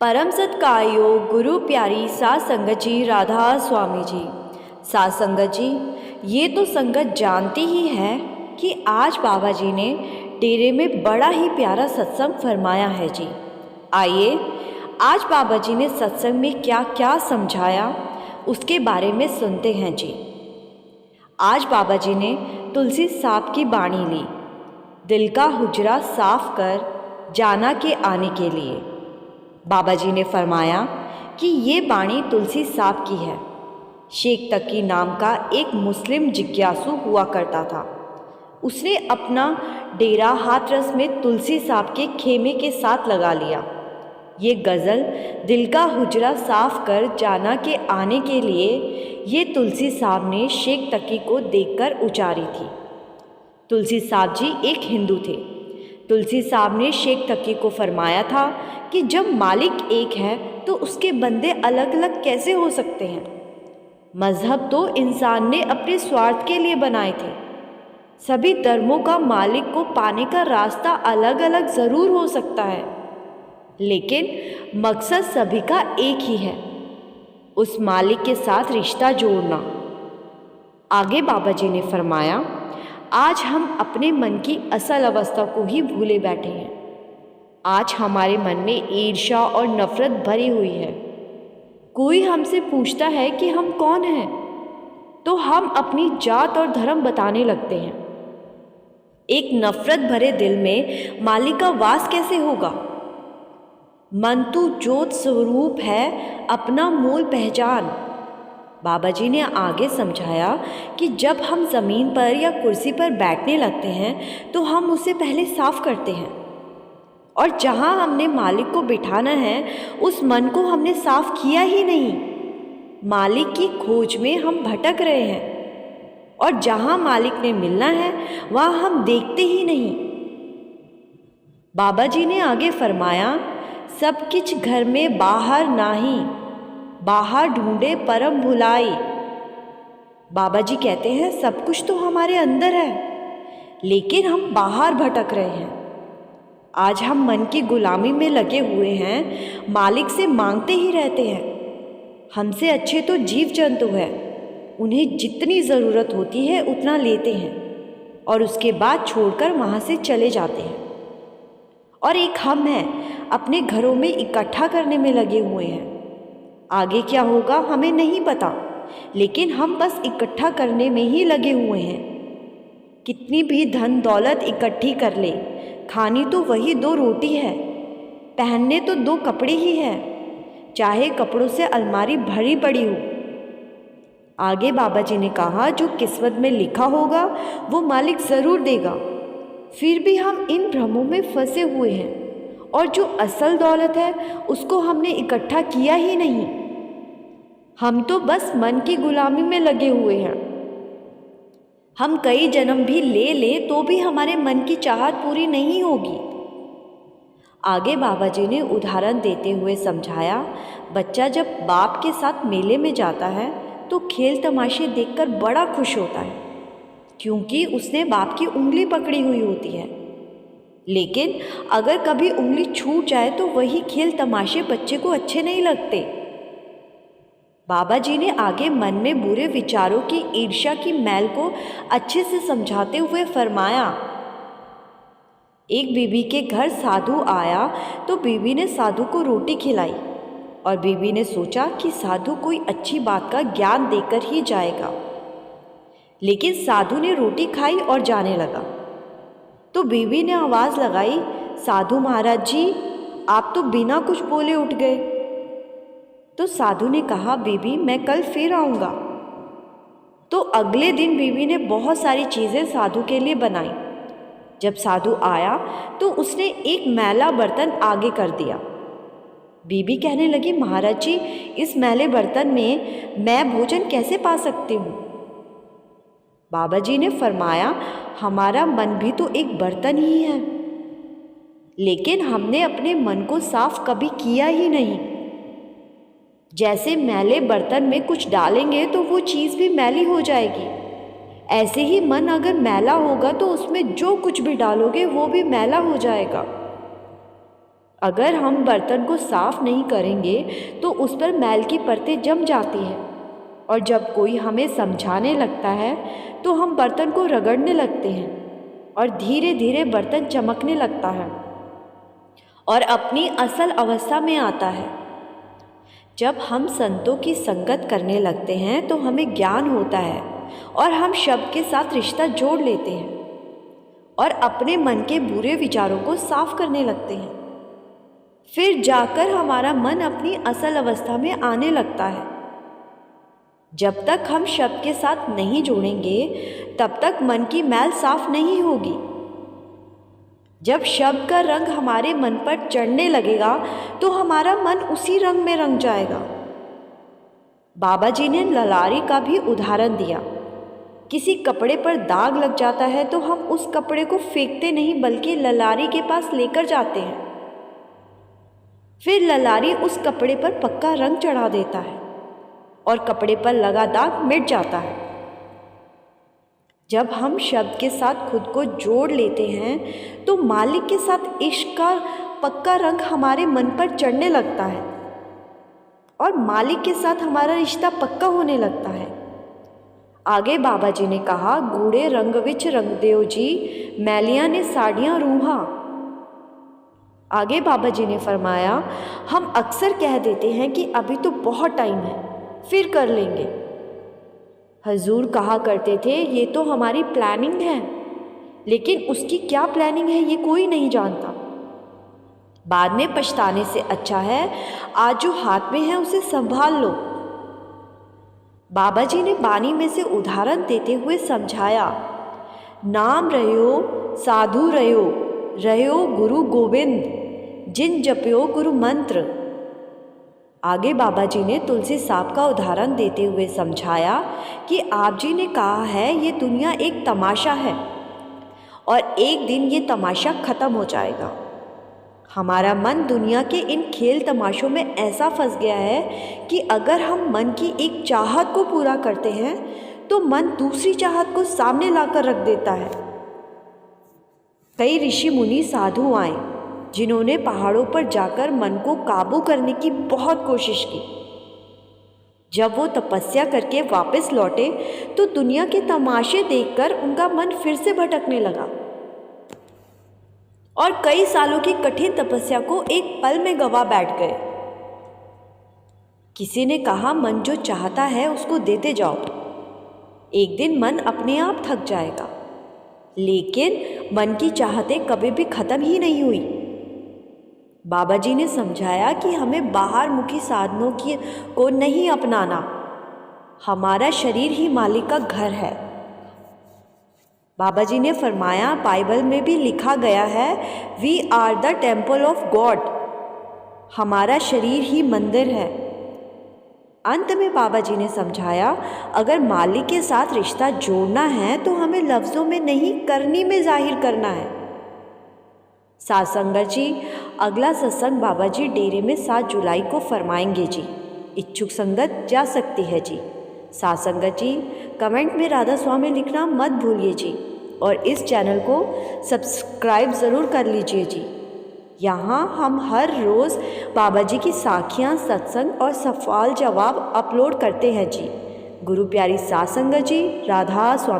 परम सत्कायो गुरु प्यारी सात संगत जी राधा स्वामी जी। सात संगत जी, ये तो संगत जानती ही है कि आज बाबा जी ने डेरे में बड़ा ही प्यारा सत्संग फरमाया है जी। आइए आज बाबा जी ने सत्संग में क्या क्या समझाया उसके बारे में सुनते हैं जी। आज बाबा जी ने तुलसी साहब की बाणी ली, दिल का हुजरा साफ कर जाना के आने के लिए। बाबा जी ने फरमाया कि ये बाणी तुलसी साहब की है। शेख तकी नाम का एक मुस्लिम जिज्ञासु हुआ करता था। उसने अपना डेरा हाथरस में तुलसी साहब के खेमे के साथ लगा लिया। ये गज़ल दिल का हुजरा साफ कर जाना के आने के लिए ये तुलसी साहब ने शेख तकी को देखकर उचारी थी। तुलसी साहब जी एक हिंदू थे। तुलसी साहब ने शेख तकी को फरमाया था कि जब मालिक एक है तो उसके बंदे अलग अलग कैसे हो सकते हैं। मज़हब तो इंसान ने अपने स्वार्थ के लिए बनाए थे। सभी धर्मों का मालिक को पाने का रास्ता अलग अलग ज़रूर हो सकता है, लेकिन मकसद सभी का एक ही है, उस मालिक के साथ रिश्ता जोड़ना। आगे बाबा जी ने फरमाया, आज हम अपने मन की असल अवस्था को ही भूले बैठे हैं। आज हमारे मन में ईर्ष्या और नफरत भरी हुई है। कोई हमसे पूछता है कि हम कौन हैं, तो हम अपनी जात और धर्म बताने लगते हैं। एक नफरत भरे दिल में मालिक का वास कैसे होगा। मन तू ज्योत स्वरूप है, अपना मूल पहचान। बाबा जी ने आगे समझाया कि जब हम ज़मीन पर या कुर्सी पर बैठने लगते हैं तो हम उसे पहले साफ करते हैं, और जहाँ हमने मालिक को बिठाना है उस मन को हमने साफ किया ही नहीं। मालिक की खोज में हम भटक रहे हैं, और जहाँ मालिक ने मिलना है वहाँ हम देखते ही नहीं। बाबा जी ने आगे फरमाया, सब किछ घर में बाहर नाही, बाहर ढूंढे परम भुलाई। बाबा जी कहते हैं सब कुछ तो हमारे अंदर है, लेकिन हम बाहर भटक रहे हैं। आज हम मन की गुलामी में लगे हुए हैं, मालिक से मांगते ही रहते हैं। हमसे अच्छे तो जीव जंतु है, उन्हें जितनी ज़रूरत होती है उतना लेते हैं और उसके बाद छोड़कर वहाँ से चले जाते हैं। और एक हम हैं, अपने घरों में इकट्ठा करने में लगे हुए हैं। आगे क्या होगा हमें नहीं पता, लेकिन हम बस इकट्ठा करने में ही लगे हुए हैं। कितनी भी धन दौलत इकट्ठी कर ले, खानी तो वही 2 रोटी है, पहनने तो 2 कपड़े ही हैं, चाहे कपड़ों से अलमारी भरी पड़ी हो। आगे बाबा जी ने कहा, जो किस्मत में लिखा होगा वो मालिक ज़रूर देगा। फिर भी हम इन भ्रमों में फंसे हुए हैं, और जो असल दौलत है उसको हमने इकट्ठा किया ही नहीं। हम तो बस मन की गुलामी में लगे हुए हैं। हम कई जन्म भी ले तो भी हमारे मन की चाहत पूरी नहीं होगी। आगे बाबा जी ने उदाहरण देते हुए समझाया, बच्चा जब बाप के साथ मेले में जाता है तो खेल तमाशे देखकर बड़ा खुश होता है, क्योंकि उसने बाप की उंगली पकड़ी हुई होती है। लेकिन अगर कभी उंगली छूट जाए तो वही खेल तमाशे बच्चे को अच्छे नहीं लगते। बाबा जी ने आगे मन में बुरे विचारों की ईर्ष्या की मैल को अच्छे से समझाते हुए फरमाया, एक बीबी के घर साधु आया तो बीबी ने साधु को रोटी खिलाई, और बीबी ने सोचा कि साधु कोई अच्छी बात का ज्ञान देकर ही जाएगा। लेकिन साधु ने रोटी खाई और जाने लगा। तो बीबी ने आवाज़ लगाई, साधु महाराज जी, आप तो बिना कुछ बोले उठ गए। तो साधु ने कहा, बीबी मैं कल फिर आऊँगा। तो अगले दिन बीबी ने बहुत सारी चीज़ें साधु के लिए बनाई। जब साधु आया तो उसने एक मैला बर्तन आगे कर दिया। बीबी कहने लगी, महाराज जी, इस मैले बर्तन में मैं भोजन कैसे पा सकती हूँ। बाबा जी ने फरमाया, हमारा मन भी तो एक बर्तन ही है, लेकिन हमने अपने मन को साफ कभी किया ही नहीं। जैसे मैले बर्तन में कुछ डालेंगे तो वो चीज़ भी मैली हो जाएगी, ऐसे ही मन अगर मैला होगा तो उसमें जो कुछ भी डालोगे वो भी मैला हो जाएगा। अगर हम बर्तन को साफ नहीं करेंगे तो उस पर मैल की परतें जम जाती है, और जब कोई हमें समझाने लगता है तो हम बर्तन को रगड़ने लगते हैं और धीरे धीरे बर्तन चमकने लगता है और अपनी असल अवस्था में आता है। जब हम संतों की संगत करने लगते हैं तो हमें ज्ञान होता है और हम शब्द के साथ रिश्ता जोड़ लेते हैं और अपने मन के बुरे विचारों को साफ करने लगते हैं। फिर जाकर हमारा मन अपनी असल अवस्था में आने लगता है। जब तक हम शब्द के साथ नहीं जुड़ेंगे तब तक मन की मैल साफ नहीं होगी। जब शब्द का रंग हमारे मन पर चढ़ने लगेगा तो हमारा मन उसी रंग में रंग जाएगा। बाबा जी ने ललारी का भी उदाहरण दिया। किसी कपड़े पर दाग लग जाता है तो हम उस कपड़े को फेंकते नहीं बल्कि ललारी के पास लेकर जाते हैं। फिर ललारी उस कपड़े पर पक्का रंग चढ़ा देता है और कपड़े पर लगा दाग मिट जाता है। जब हम शब्द के साथ खुद को जोड़ लेते हैं तो मालिक के साथ इश्क का पक्का रंग हमारे मन पर चढ़ने लगता है और मालिक के साथ हमारा रिश्ता पक्का होने लगता है। आगे बाबा जी ने कहा, गूढ़े रंग विच रंग देव जी, मैलियां ने साड़ियाँ रूहा। आगे बाबा जी ने फरमाया, हम अक्सर कह देते हैं कि अभी तो बहुत टाइम है, फिर कर लेंगे। हजूर कहा करते थे, ये तो हमारी प्लानिंग है, लेकिन उसकी क्या प्लानिंग है ये कोई नहीं जानता। बाद में पछताने से अच्छा है आज जो हाथ में है उसे संभाल लो। बाबा जी ने बानी में से उदाहरण देते हुए समझाया, नाम रह्यो साधु रह्यो, रह्यो गुरु गोविंद, जिन जप्यो गुरु मंत्र। आगे बाबा जी ने तुलसी सांप का उदाहरण देते हुए समझाया कि आप जी ने कहा है ये दुनिया एक तमाशा है और एक दिन ये तमाशा ख़त्म हो जाएगा। हमारा मन दुनिया के इन खेल तमाशों में ऐसा फंस गया है कि अगर हम मन की एक चाहत को पूरा करते हैं तो मन दूसरी चाहत को सामने लाकर रख देता है। कई ऋषि मुनि साधु आए जिन्होंने पहाड़ों पर जाकर मन को काबू करने की बहुत कोशिश की। जब वो तपस्या करके वापस लौटे तो दुनिया के तमाशे देखकर उनका मन फिर से भटकने लगा और कई सालों की कठिन तपस्या को एक पल में गवा बैठ गए। किसी ने कहा, मन जो चाहता है उसको देते जाओ, एक दिन मन अपने आप थक जाएगा। लेकिन मन की चाहतें कभी भी खत्म ही नहीं हुई। बाबा जी ने समझाया कि हमें बाहर मुखी साधनों को नहीं अपनाना। हमारा शरीर ही मालिक का घर है। बाबा जी ने फरमाया, बाइबल में भी लिखा गया है, we are the temple of God. हमारा शरीर ही मंदिर है। अंत में बाबा जी ने समझाया, अगर मालिक के साथ रिश्ता जोड़ना है तो हमें लफ्ज़ों में नहीं करनी में जाहिर करना है। साथ संगत जी, अगला सत्संग बाबा जी डेरे में 7 जुलाई को फरमाएंगे जी। इच्छुक संगत जा सकती है जी। साथ संगत जी, कमेंट में राधा स्वामी लिखना मत भूलिए जी और इस चैनल को सब्सक्राइब ज़रूर कर लीजिए जी। यहाँ हम हर रोज़ बाबा जी की साखियाँ, सत्संग और सवाल जवाब अपलोड करते हैं जी। गुरु प्यारी साथ संगत जी, राधा स्वामी।